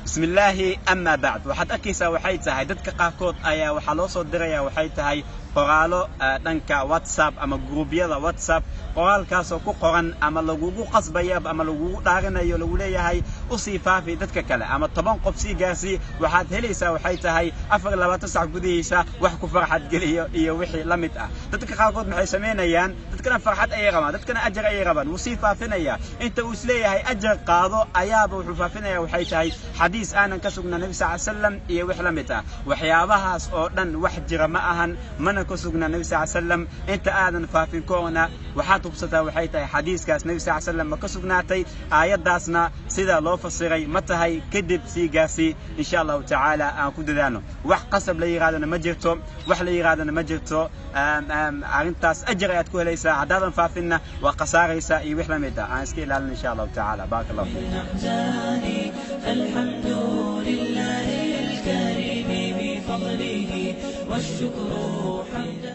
بسم الله أما بعد waxaad arkaysaa waxay tahay dadka qaarkood ayaa waxa loo soo diraya waxay tahay qoraalo dhanka WhatsApp ama gruubyada WhatsApp qoraalkaas oo ku qoran ama lagugu qasbayo ama lagugu dhaaranayo lagu leeyahay u sii faafi dadka kale ama 10 qof si gaarsi waxaad helaysaa waxay tahay 24 saac gudihiisa wax ku farxad geliyo iyo wixii la mid ah dadka qaarkood maxay sameynayaan dadkana farxad ay rabaan dadkana ajar ay rabaan wuu sii faafinaya inta uu isleeyahay ajar qaado ayaaba wuxuu faafinaya waxay tahay xadiis aanan ka sugnaa nabi sallallahu alayhi wasallam iyo wix la mid ah waxyaabahaas oo dhan wax jira ma ahan mana ka sugnaa nabi sallallahu alayhi wasallam inta aadan faafin koona waxaad hubsataa waxay tahay xadiiskaas nabi sallallahu alayhi wasallam ma ka sugnaatay aayadaasna sida loo fasiray ma tahay kadib sii gaarsi insha Allah ta'ala aan ku dadaano wax qasab la yiraahdo ma jirto wax la yiraahdo ma jirto arintaas ajar ayaad ku helaysaa hadaadan faafinna waa qasaaraysa iyo wix la mid ah aan iska ilaalin insha Allah ta'ala barakallahu الحمد لله الكريم بفضله والشكر حمدا